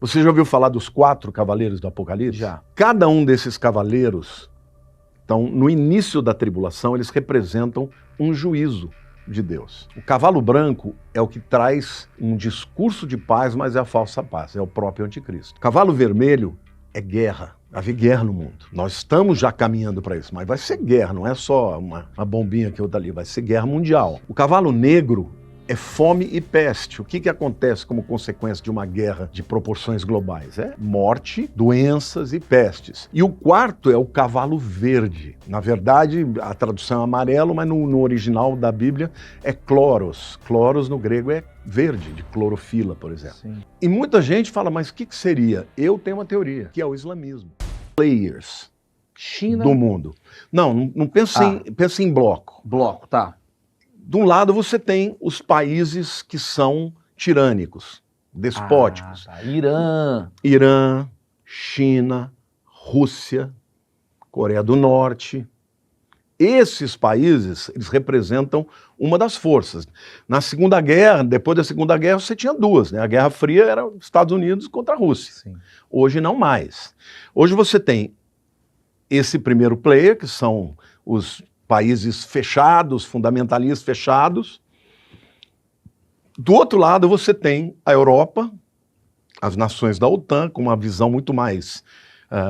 Você já ouviu falar dos 4 cavaleiros do Apocalipse? Já. Cada um desses cavaleiros, então, no início da tribulação, eles representam um juízo de Deus. O cavalo branco é o que traz um discurso de paz, mas é a falsa paz, é o próprio anticristo. O cavalo vermelho é guerra. Vai haver guerra no mundo. Nós estamos já caminhando para isso, mas vai ser guerra, não é só uma bombinha que eu dali, vai ser guerra mundial. O cavalo negro é fome e peste. O que acontece como consequência de uma guerra de proporções globais? É morte, doenças e pestes. E o quarto é o cavalo verde. Na verdade, a tradução é amarelo, mas no original da Bíblia é chloros. Chloros no grego é verde, de clorofila, por exemplo. Sim. E muita gente fala, mas o que seria? Eu tenho uma teoria, que é o islamismo. Players China. do mundo. Não pensa em bloco. Bloco, tá. De um lado você tem os países que são tirânicos, despóticos. Tá. Irã. Irã, China, Rússia, Coreia do Norte. Esses países, eles representam uma das forças. Na Segunda Guerra, depois da Segunda Guerra, você tinha 2, né? A Guerra Fria era os Estados Unidos contra a Rússia. Sim. Hoje não mais. Hoje você tem esse primeiro player, que são os países fechados, fundamentalistas fechados. Do outro lado você tem a Europa, as nações da OTAN, com uma visão muito mais,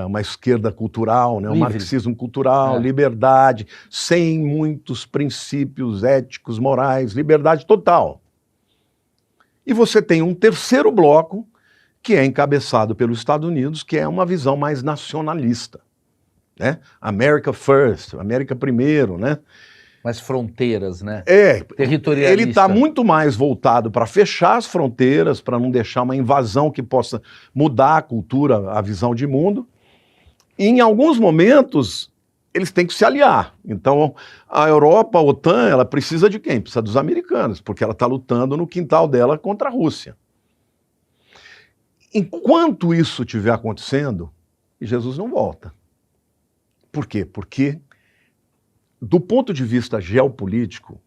uma esquerda cultural, né? Um marxismo cultural, liberdade, sem muitos princípios éticos, morais, liberdade total. E você tem um terceiro bloco, que é encabeçado pelos Estados Unidos, que é uma visão mais nacionalista. Né? America first, América primeiro, né? Mas fronteiras, né? Territorialista. Ele está muito mais voltado para fechar as fronteiras, para não deixar uma invasão que possa mudar a cultura, a visão de mundo. E em alguns momentos, eles têm que se aliar. Então, a Europa, a OTAN, ela precisa de quem? Precisa dos americanos, porque ela está lutando no quintal dela contra a Rússia. Enquanto isso estiver acontecendo, Jesus não volta. Por quê? Porque, do ponto de vista geopolítico,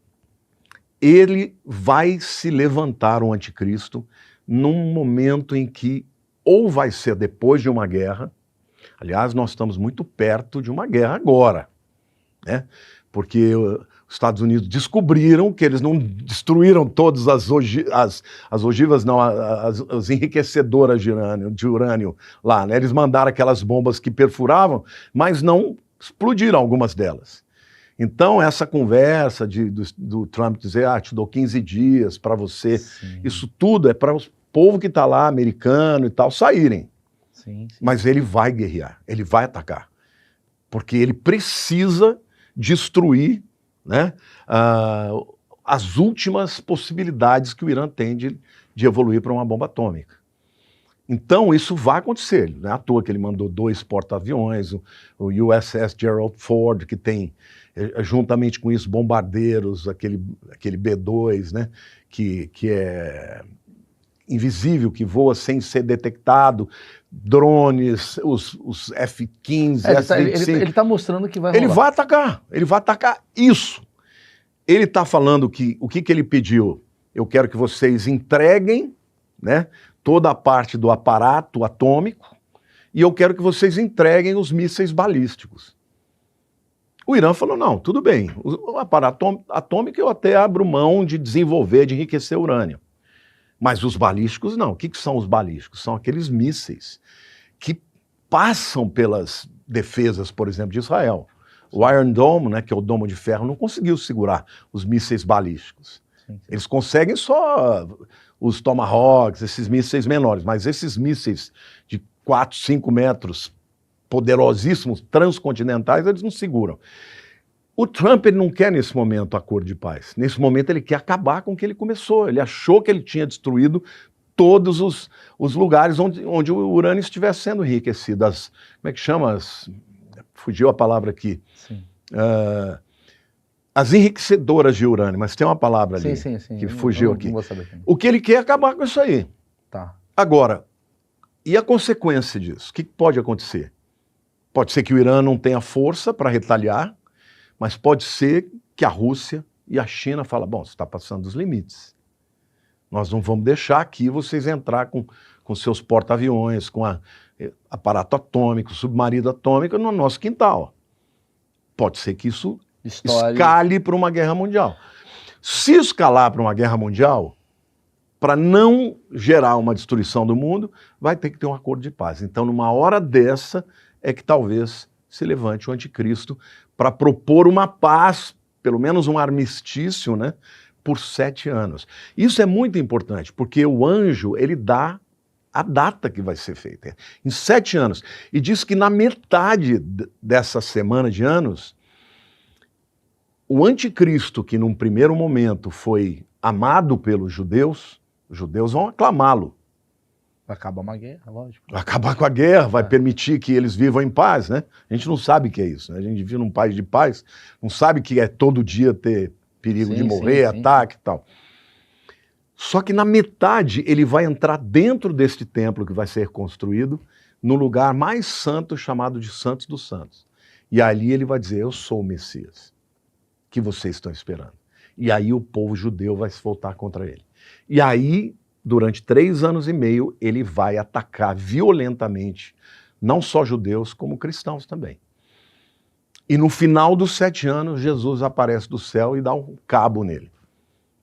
ele vai se levantar, o anticristo, num momento em que ou vai ser depois de uma guerra. Aliás, nós estamos muito perto de uma guerra agora, né? Porque os Estados Unidos descobriram que eles não destruíram todas as ogivas, não, as enriquecedoras de urânio lá, né? Eles mandaram aquelas bombas que perfuravam, mas não explodiram algumas delas. Então, essa conversa do Trump dizer, te dou 15 dias para você, isso tudo é para o povo que está lá, americano e tal, saírem. Sim. Mas ele vai guerrear, ele vai atacar, porque ele precisa destruir, né, as últimas possibilidades que o Irã tem de evoluir para uma bomba atômica. Então isso vai acontecer, não é à toa que ele mandou 2 porta-aviões, o USS Gerald Ford, que tem, juntamente com isso, bombardeiros, aquele B-2, né, que é invisível, que voa sem ser detectado, drones, os F-15, F-25. Ele está mostrando que vai rolar. Ele vai atacar isso. Ele está falando que o que ele pediu? Eu quero que vocês entreguem, né, toda a parte do aparato atômico e eu quero que vocês entreguem os mísseis balísticos. O Irã falou, não, tudo bem, o aparato atômico eu até abro mão de desenvolver, de enriquecer urânio. Mas os balísticos não. O que são os balísticos? São aqueles mísseis que passam pelas defesas, por exemplo, de Israel. O Iron Dome, né, que é o domo de ferro, não conseguiu segurar os mísseis balísticos. Eles conseguem só os Tomahawks, esses mísseis menores, mas esses mísseis de 4, 5 metros, poderosíssimos, transcontinentais, eles não seguram. O Trump ele não quer, nesse momento, acordo de paz. Nesse momento, ele quer acabar com o que ele começou. Ele achou que ele tinha destruído todos os lugares onde o urânio estivesse sendo enriquecido. Como é que chama? Fugiu a palavra aqui. As enriquecedoras de urânio, mas tem uma palavra ali que fugiu aqui. Não vou saber. O que ele quer é acabar com isso aí. Tá. Agora, e a consequência disso? O que pode acontecer? Pode ser que o Irã não tenha força para retaliar, mas pode ser que a Rússia e a China falem, bom, você está passando dos limites. Nós não vamos deixar aqui vocês entrar com com seus porta-aviões, com aparato atômico, submarino atômico no nosso quintal. Pode ser que isso escale para uma guerra mundial. Se escalar para uma guerra mundial, para não gerar uma destruição do mundo, vai ter que ter um acordo de paz. Então, numa hora dessa, é que talvez se levante o anticristo para propor uma paz, pelo menos um armistício, né, por 7 anos. Isso é muito importante, porque o anjo, ele dá a data que vai ser feita, em 7 anos. E diz que na metade dessa semana de anos, o anticristo, que num primeiro momento foi amado pelos judeus, os judeus vão aclamá-lo. Vai acabar uma guerra, lógico. Vai acabar com a guerra, vai permitir que eles vivam em paz, né? A gente não sabe o que é isso, né? A gente vive num país de paz, não sabe que é todo dia ter perigo de morrer, ataque e tal. Só que na metade ele vai entrar dentro deste templo que vai ser construído, no lugar mais santo chamado de Santos dos Santos. E ali ele vai dizer, eu sou o Messias, que vocês estão esperando. E aí o povo judeu vai se voltar contra ele. E aí, durante 3 anos e meio, ele vai atacar violentamente, não só judeus, como cristãos também. E no final dos 7 anos, Jesus aparece do céu e dá um cabo nele.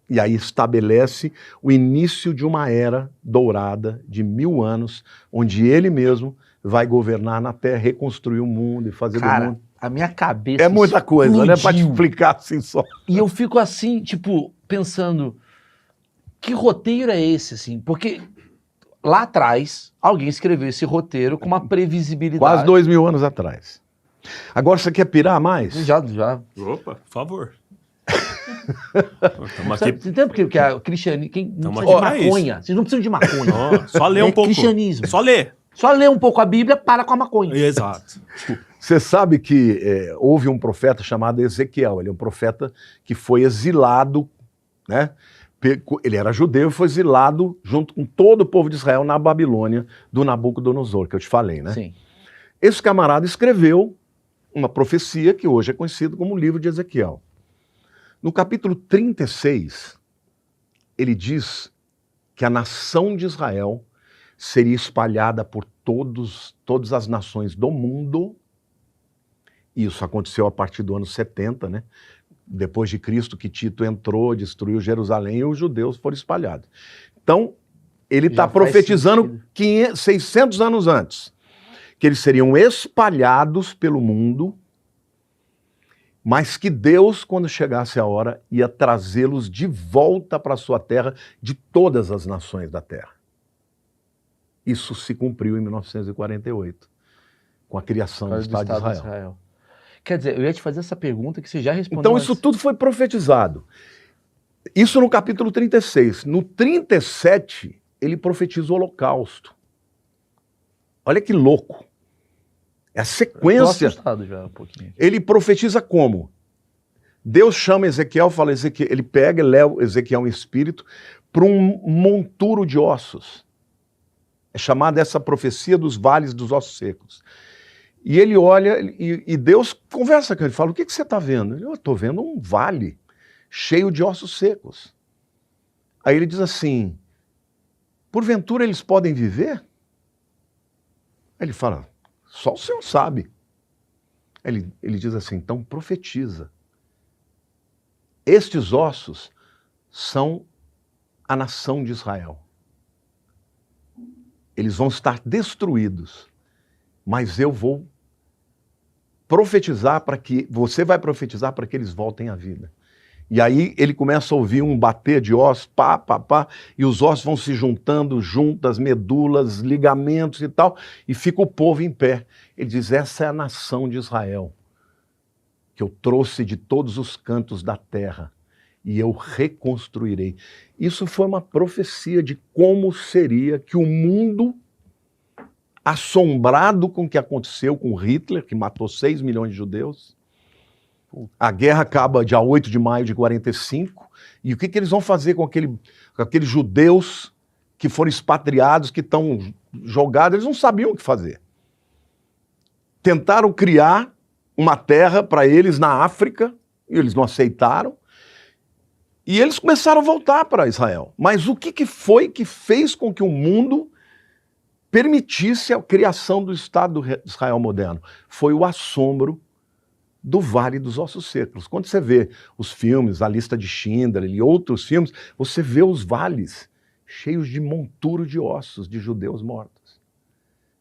E aí estabelece o início de uma era dourada de 1000 anos, onde ele mesmo vai governar na terra, reconstruir o mundo e fazer do mundo. A minha cabeça é muita coisa, né? Pra te explicar assim só. E eu fico assim, tipo, pensando, que roteiro é esse, assim? Porque lá atrás, alguém escreveu esse roteiro com uma previsibilidade. Quase 2000 anos atrás. Agora você quer pirar mais? Já. Opa, por favor. Você entende porque a cristianismo... Quem não precisa de maconha. Vocês não precisam de maconha. Oh, só ler um pouco. Cristianismo. Só ler. Só ler um pouco a Bíblia, para com a maconha. Exato. Você sabe que houve um profeta chamado Ezequiel. Ele é um profeta que foi exilado, né? Ele era judeu e foi exilado junto com todo o povo de Israel na Babilônia do Nabucodonosor, que eu te falei, né? Sim. Esse camarada escreveu uma profecia que hoje é conhecida como o livro de Ezequiel. No capítulo 36, ele diz que a nação de Israel seria espalhada por todas as nações do mundo. Isso aconteceu a partir do ano 70, né? Depois de Cristo, que Tito entrou, destruiu Jerusalém e os judeus foram espalhados. Então, ele está profetizando 600 anos antes, que eles seriam espalhados pelo mundo, mas que Deus, quando chegasse a hora, ia trazê-los de volta para a sua terra, de todas as nações da terra. Isso se cumpriu em 1948, com a criação do Estado de Israel. Quer dizer, eu ia te fazer essa pergunta que você já respondeu. Então isso tudo foi profetizado. Isso no capítulo 36. No 37, ele profetiza o holocausto. Olha que louco. É a sequência. Estou assustado já um pouquinho. Ele profetiza como? Deus chama Ezequiel, fala Ezequiel, ele pega e leva Ezequiel em espírito para um monturo de ossos. É chamada essa profecia dos vales dos ossos secos. E ele olha e Deus conversa com ele, fala, o que você está vendo? Eu estou vendo um vale cheio de ossos secos. Aí ele diz assim, porventura eles podem viver? Aí ele fala, só o Senhor sabe. Ele diz assim, então profetiza. Estes ossos são a nação de Israel. Eles vão estar destruídos, mas eu vou profetizar você vai profetizar para que eles voltem à vida. E aí ele começa a ouvir um bater de ossos, pá, pá, pá, e os ossos vão se juntando, juntas, medulas, ligamentos e tal, e fica o povo em pé. Ele diz, essa é a nação de Israel, que eu trouxe de todos os cantos da terra, e eu reconstruirei. Isso foi uma profecia de como seria que o mundo, assombrado com o que aconteceu com Hitler, que matou 6 milhões de judeus, a guerra acaba dia 8 de maio de 45, e o que eles vão fazer com aqueles judeus que foram expatriados, que estão jogados? Eles não sabiam o que fazer. Tentaram criar uma terra para eles na África, e eles não aceitaram, e eles começaram a voltar para Israel. Mas o que foi que fez com que o mundo permitisse a criação do Estado de Israel moderno. Foi o assombro do Vale dos Ossos Secos. Quando você vê os filmes, a lista de Schindler e outros filmes, você vê os vales cheios de monturo de ossos de judeus mortos.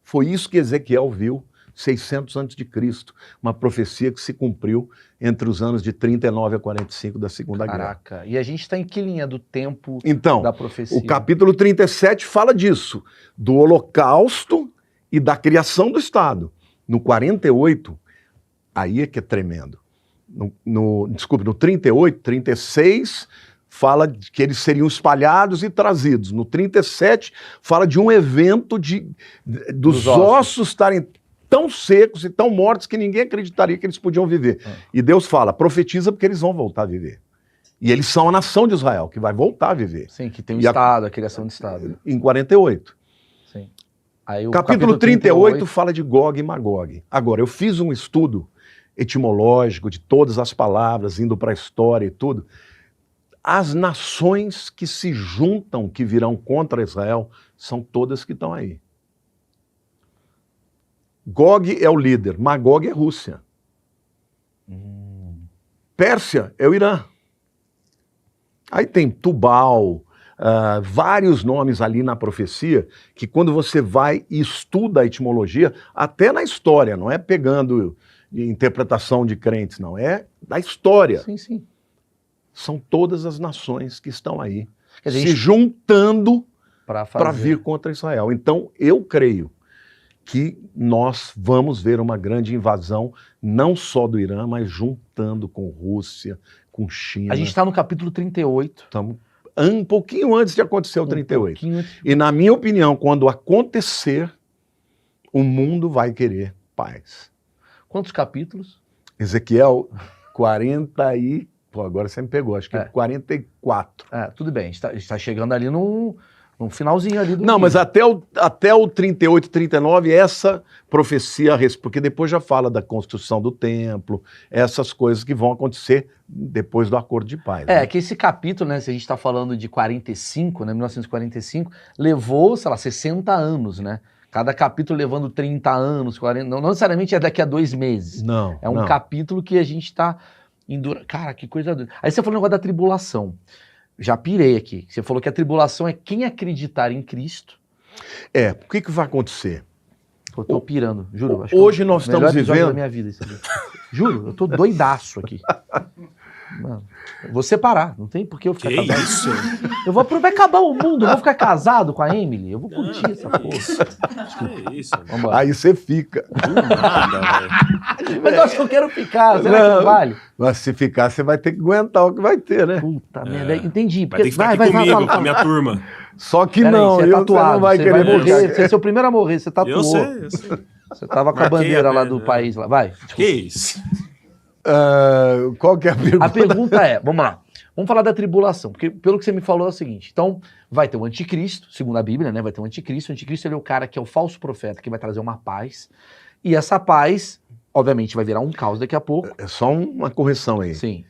Foi isso que Ezequiel viu 600 a.C., uma profecia que se cumpriu entre os anos de 39 a 45 da Segunda Guerra. Caraca, e a gente está em que linha do tempo Então, da profecia? o capítulo 37 fala disso, do holocausto e da criação do Estado. No 48, aí é que é tremendo. No 38, 36, fala de que eles seriam espalhados e trazidos. No 37, fala de um evento dos ossos estarem tão secos e tão mortos que ninguém acreditaria que eles podiam viver. E Deus fala, profetiza porque eles vão voltar a viver. E eles são a nação de Israel, que vai voltar a viver. Sim, que tem o Estado, a criação do Estado. Em 48. Sim. Aí, o capítulo 38 fala de Gog e Magog. Agora, eu fiz um estudo etimológico de todas as palavras, indo para a história e tudo. As nações que se juntam, que virão contra Israel, são todas que estão aí. Gog é o líder, Magog é Rússia. Pérsia é o Irã. Aí tem Tubal, vários nomes ali na profecia, que quando você vai e estuda a etimologia, até na história, não é pegando interpretação de crentes, não, é da história. Sim, sim. São todas as nações que estão aí, Quer dizer, se juntando para vir contra Israel. Então, eu creio que nós vamos ver uma grande invasão, não só do Irã, mas juntando com Rússia, com China. A gente está no capítulo 38. Estamos um pouquinho antes de acontecer o 38. Pouquinho antes. E na minha opinião, quando acontecer, o mundo vai querer paz. Quantos capítulos? Ezequiel 40 e... Pô, agora você me pegou, acho que 44. Tudo bem, a gente está chegando ali no finalzinho ali do Não, livro. mas até o 38, 39, essa profecia, porque depois já fala da construção do templo, essas coisas que vão acontecer depois do acordo de paz. É, que esse capítulo, né, se a gente está falando de 45, né, 1945, levou, sei lá, 60 anos, né? Cada capítulo levando 30 anos, 40, não necessariamente é daqui a 2 meses. Não, é um capítulo que a gente está... Cara, que coisa doida. Aí você falou o negócio da tribulação. Já pirei aqui. Você falou que a tribulação é quem acreditar em Cristo. O que vai acontecer? Eu tô pirando, juro. Acho hoje nós estamos melhor episódio vivendo... da minha vida, isso aqui. Juro, eu tô doidaço aqui. Mano, eu vou separar, não tem por que eu ficar Que casado. isso? Vai acabar o mundo, eu vou ficar casado com a Emily, eu vou curtir essa porra. Que isso? Vambora. Aí você fica. Nada, velho. Mas eu acho que eu quero ficar, será que não vale? Mas se ficar, você vai ter que aguentar o que vai ter, né? Puta merda, entendi. Vai ter que ficar aqui comigo, com a minha turma. Só que Pera não, aí, você é tatuado, você não vai você querer vai morrer, ficar. você é seu primeiro a morrer, você tatuou. Eu sei. Você tava com a Marquei bandeira a lá merda, do país lá. Vai. Que isso? Qual que é a pergunta? A pergunta é, vamos lá, vamos falar da tribulação, porque pelo que você me falou é o seguinte, então vai ter o anticristo, segundo a Bíblia, né, vai ter o anticristo ele é o cara que é o falso profeta, que vai trazer uma paz, e essa paz, obviamente, vai virar um caos daqui a pouco. É só uma correção aí. Sim.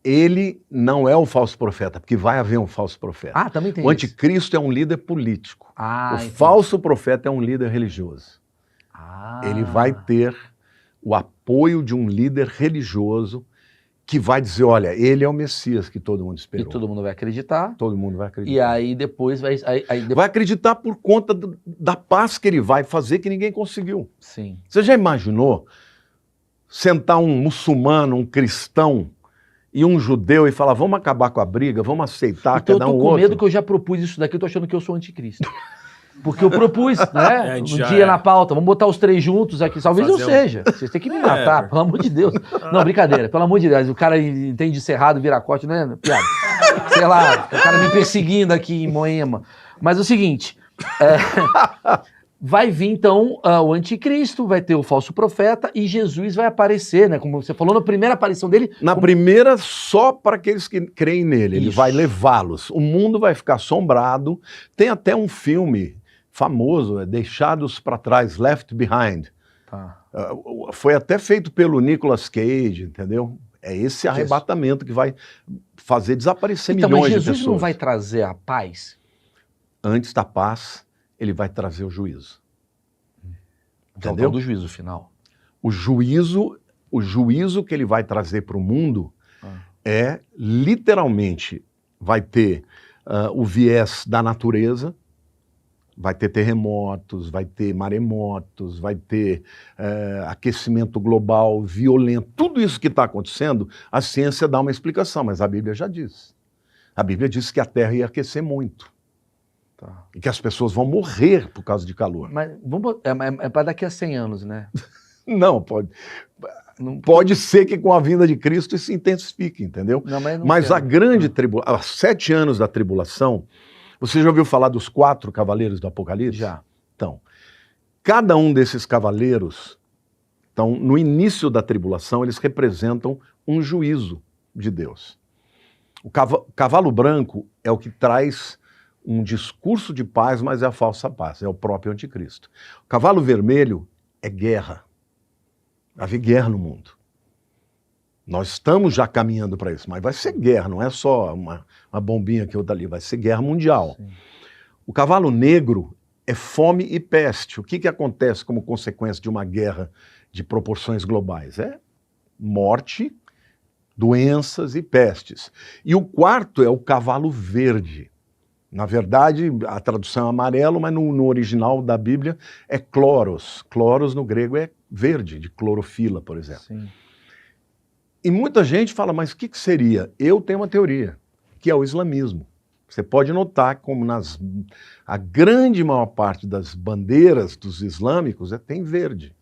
Ele não é o falso profeta, porque vai haver um falso profeta. Ah, também tem O isso. anticristo é um líder político. O Entendi. falso profeta é um líder religioso. Ele vai ter o apoio de um líder religioso que vai dizer, olha, ele é o Messias que todo mundo E esperou. todo mundo vai acreditar, Todo mundo vai acreditar. e aí depois vai... Vai acreditar por conta da paz que ele vai fazer que ninguém conseguiu. Sim. Você já imaginou sentar um muçulmano, um cristão e um judeu e falar, vamos acabar com a briga, vamos aceitar Então eu cada tô um com outro? medo que eu já propus isso daqui, eu tô achando que eu sou anticristo. Porque eu propus, né? É, Um já dia é. na pauta, vamos botar os 3 juntos aqui. Talvez eu Fazer seja. Vocês têm que me matar, pelo amor de Deus. Não, brincadeira, pelo amor de Deus. O cara entende cerrado, vira corte, né? Piada. Sei lá, o cara me perseguindo aqui em Moema. Mas é o seguinte, vai vir então o anticristo, vai ter o falso profeta e Jesus vai aparecer, né? Como você falou na primeira aparição dele. Na primeira, só para aqueles que creem nele. Ele Isso. vai levá-los. O mundo vai ficar assombrado. Tem até um filme famoso, Deixados para Trás, Left Behind. Tá. Foi até feito pelo Nicolas Cage, entendeu? É esse arrebatamento que vai fazer desaparecer Então, mas milhões de Jesus pessoas. não vai trazer a paz? Antes da paz, ele vai trazer o juízo. Que é o Entendeu? tal do juízo final. O juízo que ele vai trazer para o mundo é, literalmente, vai ter o viés da natureza, vai ter terremotos, vai ter maremotos, vai ter aquecimento global violento. Tudo isso que está acontecendo, a ciência dá uma explicação, mas a Bíblia já diz. A Bíblia diz que a Terra ia aquecer muito. Tá. E que as pessoas vão morrer por causa de calor. Mas é para daqui a 100 anos, né? Não, pode. Não, Pode ser que com a vinda de Cristo isso se intensifique, entendeu? não, não Mas a quero. grande tribulação, os 7 anos da tribulação, você já ouviu falar dos 4 cavaleiros do Apocalipse? Já. Então, cada um desses cavaleiros, então, no início da tribulação, eles representam um juízo de Deus. O cavalo branco é o que traz um discurso de paz, mas é a falsa paz, é o próprio anticristo. O cavalo vermelho é guerra. Vai haver guerra no mundo. Nós estamos já caminhando para isso, mas vai ser guerra, não é só uma bombinha que outra ali, vai ser guerra mundial. Sim. O cavalo negro é fome e peste. O que acontece como consequência de uma guerra de proporções globais? É morte, doenças e pestes. E o quarto é o cavalo verde. Na verdade, a tradução é amarelo, mas no original da Bíblia é chloros. Chloros no grego é verde, de clorofila, por exemplo. Sim. E muita gente fala, mas o que seria? Eu tenho uma teoria, que é o islamismo. Você pode notar como a grande maior parte das bandeiras dos islâmicos tem verde.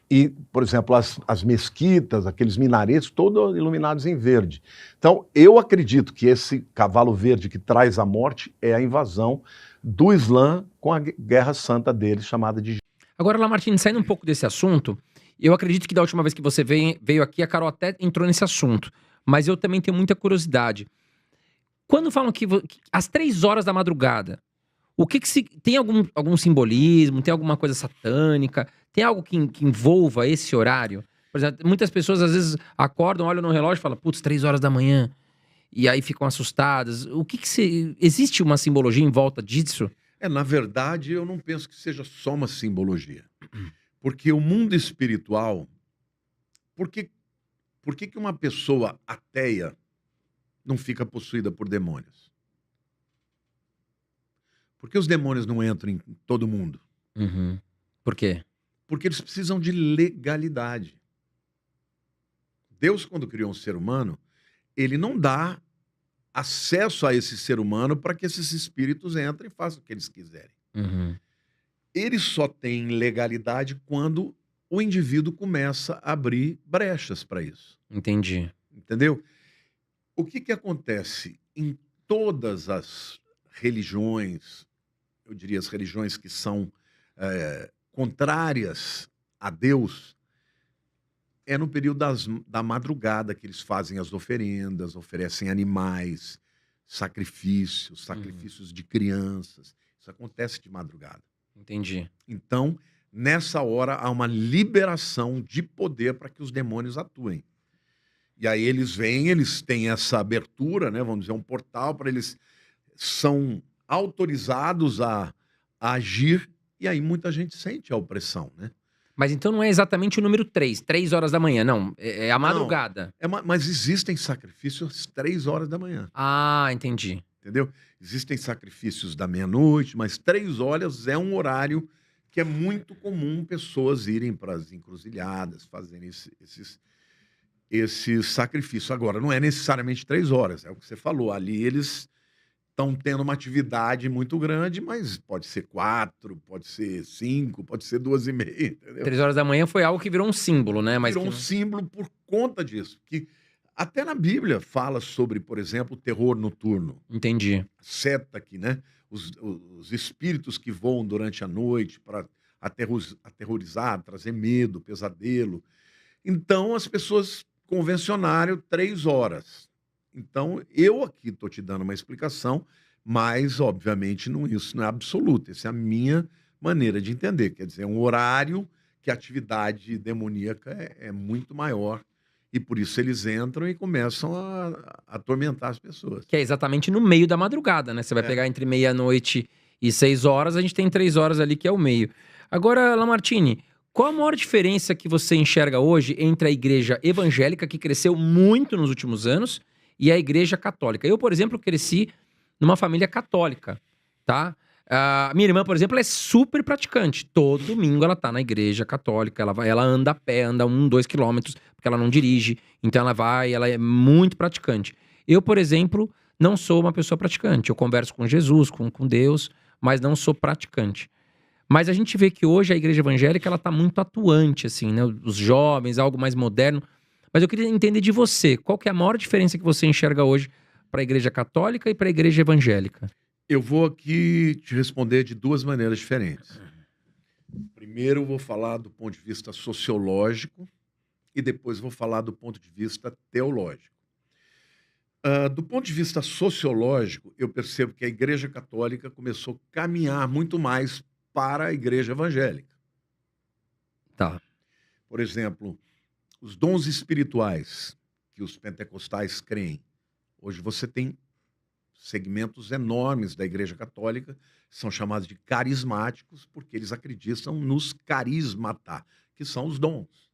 E, por exemplo, as mesquitas, aqueles minaretos, todos iluminados em verde. Então, eu acredito que esse cavalo verde que traz a morte é a invasão do Islã com a guerra santa deles, chamada de... Agora, Lamartine, saindo um pouco desse assunto, eu acredito que da última vez que você veio aqui, a Carol até entrou nesse assunto, mas eu também tenho muita curiosidade. Quando falam que às 3 horas da madrugada, o que tem algum simbolismo, tem alguma coisa satânica, tem algo que envolva esse horário? Por exemplo, muitas pessoas às vezes acordam, olham no relógio e falam, putz, 3 horas da manhã, e aí ficam assustadas. Existe uma simbologia em volta disso? Na verdade, eu não penso que seja só uma simbologia. Porque o mundo espiritual... Por que uma pessoa ateia não fica possuída por demônios? Por que os demônios não entram em todo mundo? Uhum. Por quê? Porque eles precisam de legalidade. Deus, quando criou um ser humano, ele não dá acesso a esse ser humano para que esses espíritos entrem e façam o que eles quiserem. Uhum. Ele só tem legalidade quando o indivíduo começa a abrir brechas para isso. Entendi. Entendeu? O que acontece em todas as religiões, eu diria as religiões que são contrárias a Deus, é no período da madrugada que eles fazem as oferendas, oferecem animais, sacrifícios de crianças. Isso acontece de madrugada. Entendi. Então, nessa hora, há uma liberação de poder para que os demônios atuem. E aí eles vêm, eles têm essa abertura, né, vamos dizer, um portal para eles, são autorizados a agir, e aí muita gente sente a opressão, né? Mas então não é exatamente o número 3 horas da manhã, não. É a madrugada. Mas existem sacrifícios às 3 horas da manhã. Ah, entendi. Entendeu? Existem sacrifícios da meia-noite, mas 3 horas é um horário que é muito comum pessoas irem para as encruzilhadas, fazerem esses sacrifícios. Agora, não é necessariamente 3 horas, é o que você falou. Ali eles estão tendo uma atividade muito grande, mas pode ser 4, pode ser 5, pode ser 2h30, entendeu? 3 horas da manhã foi algo que virou um símbolo, né? Mas virou um símbolo por conta disso. Que até na Bíblia fala sobre, por exemplo, o terror noturno. Entendi. Seta aqui, né? Os espíritos que voam durante a noite para aterrorizar, trazer medo, pesadelo. Então, as pessoas convencionaram 3 horas. Então, eu aqui estou te dando uma explicação, mas, obviamente, isso não é absoluto. Essa é a minha maneira de entender. Quer dizer, é um horário que a atividade demoníaca é muito maior e, por isso, eles entram e começam a atormentar as pessoas. Que é exatamente no meio da madrugada, né? Você vai pegar entre meia-noite E 6 horas, a gente tem 3 horas ali, que é o meio. Agora, Lamartine, qual a maior diferença que você enxerga hoje entre a igreja evangélica, que cresceu muito nos últimos anos, e a igreja católica? Eu, por exemplo, cresci numa família católica, tá? A minha irmã, por exemplo, é super praticante. Todo domingo ela tá na igreja católica, ela anda a pé, anda 2 quilômetros, porque ela não dirige, então ela vai, ela é muito praticante. Eu, por exemplo, não sou uma pessoa praticante. Eu converso com Jesus, com Deus, mas não sou praticante. Mas a gente vê que hoje a igreja evangélica, ela tá muito atuante, assim, né? Os jovens, algo mais moderno. Mas eu queria entender de você, qual que é a maior diferença que você enxerga hoje para a igreja católica e para a igreja evangélica? Eu vou aqui te responder de duas maneiras diferentes. Primeiro, eu vou falar do ponto de vista sociológico e depois vou falar do ponto de vista teológico. Do ponto de vista sociológico, eu percebo que a Igreja Católica começou a caminhar muito mais para a Igreja Evangélica. Tá. Por exemplo, os dons espirituais que os pentecostais creem. Hoje você tem segmentos enormes da Igreja Católica, são chamados de carismáticos, porque eles acreditam nos carismata, que são os dons.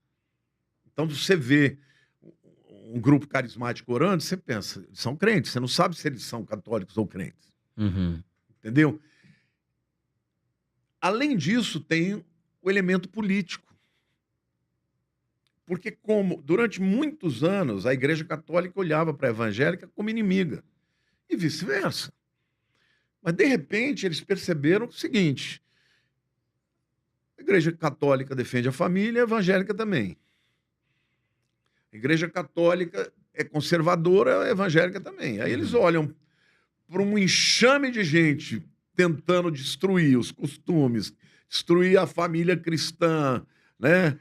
Então, você vê um grupo carismático orando, você pensa, eles são crentes, você não sabe se eles são católicos ou crentes. Uhum. Entendeu? Além disso, tem o elemento político. Porque como durante muitos anos a Igreja Católica olhava para a evangélica como inimiga. E vice-versa. Mas, de repente, eles perceberam o seguinte: a Igreja Católica defende a família, a evangélica também. A Igreja Católica é conservadora, a evangélica também. Aí eles olham para um enxame de gente tentando destruir os costumes, destruir a família cristã, né?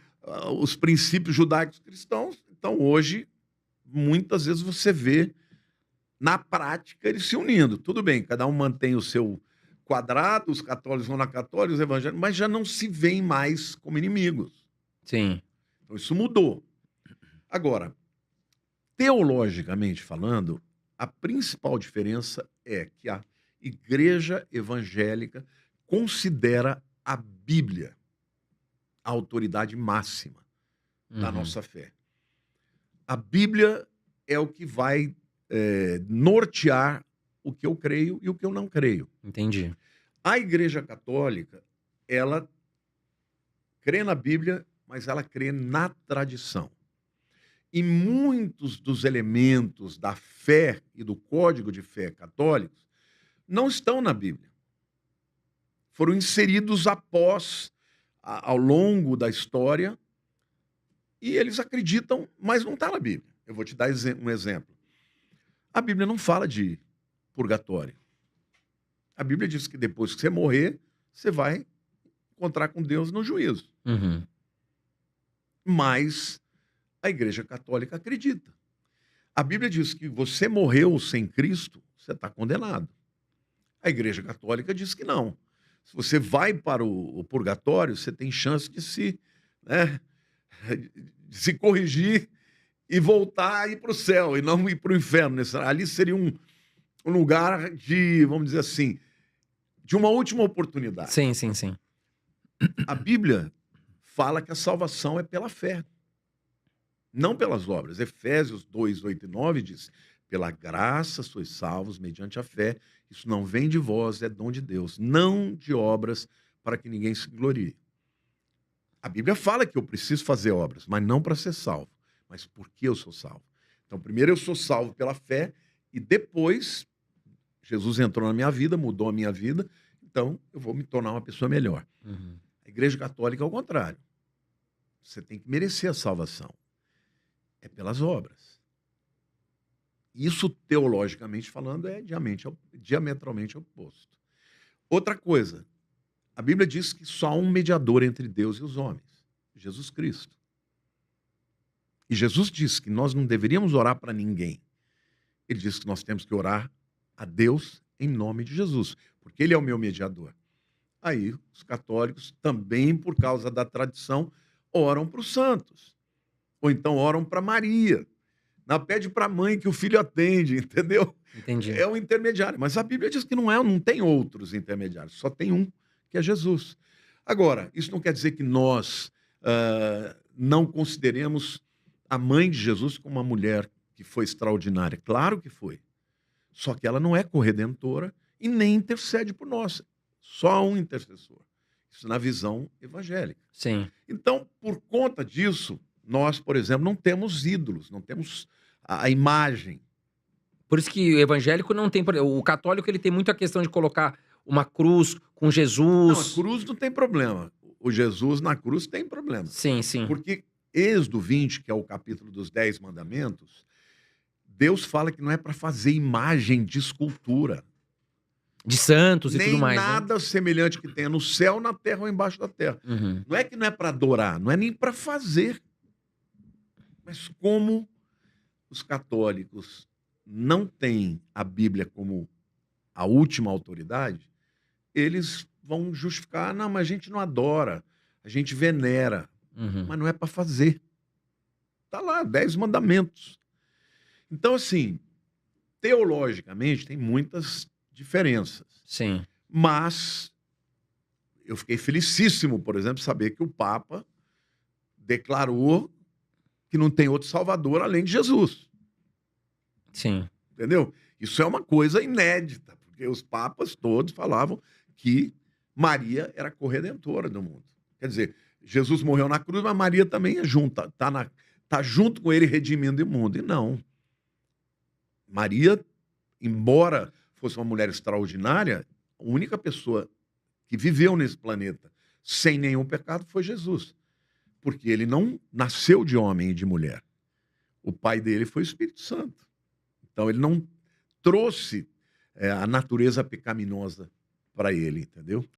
Os princípios judaicos cristãos. Então, hoje, muitas vezes você vê, na prática, eles se unindo. Tudo bem, cada um mantém o seu quadrado, os católicos vão na católica, os evangélicos, mas já não se veem mais como inimigos. Sim. Então, isso mudou. Agora, teologicamente falando, a principal diferença é que a Igreja Evangélica considera a Bíblia a autoridade máxima da nossa fé. A Bíblia é o que vai nortear o que eu creio e o que eu não creio. Entendi. A Igreja Católica, ela crê na Bíblia, mas ela crê na tradição. E muitos dos elementos da fé e do código de fé católicos não estão na Bíblia. Foram inseridos ao longo da história, e eles acreditam, mas não está na Bíblia. Eu vou te dar um exemplo. A Bíblia não fala de purgatório. A Bíblia diz que depois que você morrer, você vai encontrar com Deus no juízo. Uhum. Mas a Igreja Católica acredita. A Bíblia diz que você morreu sem Cristo, você está condenado. A Igreja Católica diz que não. Se você vai para o purgatório, você tem chance de se corrigir e voltar a ir para o céu, e não ir para o inferno. Ali seria um lugar de, vamos dizer assim, de uma última oportunidade. Sim, sim, sim. A Bíblia fala que a salvação é pela fé, não pelas obras. Efésios 2, 8 e 9 diz: pela graça sois salvos mediante a fé. Isso não vem de vós, é dom de Deus, não de obras, para que ninguém se glorie. A Bíblia fala que eu preciso fazer obras, mas não para ser salvo, mas porque eu sou salvo. Então, primeiro eu sou salvo pela fé, e depois Jesus entrou na minha vida, mudou a minha vida, então eu vou me tornar uma pessoa melhor. Uhum. A Igreja Católica é o contrário. Você tem que merecer a salvação. É pelas obras. Isso, teologicamente falando, é diametralmente oposto. Outra coisa, a Bíblia diz que só há um mediador entre Deus e os homens, Jesus Cristo. E Jesus diz que nós não deveríamos orar para ninguém. Ele diz que nós temos que orar a Deus em nome de Jesus, porque Ele é o meu mediador. Aí, os católicos, também por causa da tradição, oram para os santos. Ou então oram para Maria. Não, pede para a mãe que o filho atende, entendeu? Entendi. É o intermediário. Mas a Bíblia diz que não tem outros intermediários, só tem um, que é Jesus. Agora, isso não quer dizer que nós não consideremos a mãe de Jesus como uma mulher que foi extraordinária. Claro que foi. Só que ela não é corredentora e nem intercede por nós. Só um intercessor. Isso na visão evangélica. Sim. Então, por conta disso, nós, por exemplo, não temos ídolos, não temos a imagem. Por isso que o evangélico não tem. O católico ele tem muito a questão de colocar uma cruz com Não, Jesus. a cruz não tem problema. O Jesus na cruz tem problema. Sim, sim. Porque Êxodo 20, que é o capítulo dos 10 mandamentos, Deus fala que não é para fazer imagem de escultura. De santos e Nem tudo mais. nada semelhante que tenha no céu, na terra ou embaixo da terra. Né? Uhum. Não é que não é para adorar, não é nem para fazer. Mas como os católicos não têm a Bíblia como a última autoridade, eles vão justificar, não, mas a gente não adora, a gente venera, Uhum. mas não é para fazer. Está lá, 10 mandamentos. Então, assim, teologicamente tem muitas diferenças. Sim. Mas eu fiquei felicíssimo, por exemplo, saber que o Papa declarou que não tem outro Salvador além de Jesus. Sim. Entendeu? Isso é uma coisa inédita, porque os papas todos falavam que Maria era corredentora do mundo. Quer dizer, Jesus morreu na cruz, mas Maria também é junto, tá junto com ele redimindo o mundo. E não. Maria, embora fosse uma mulher extraordinária, a única pessoa que viveu nesse planeta sem nenhum pecado foi Jesus. Porque ele não nasceu de homem e de mulher. O pai dele foi o Espírito Santo. Então ele não trouxe a natureza pecaminosa para ele, entendeu?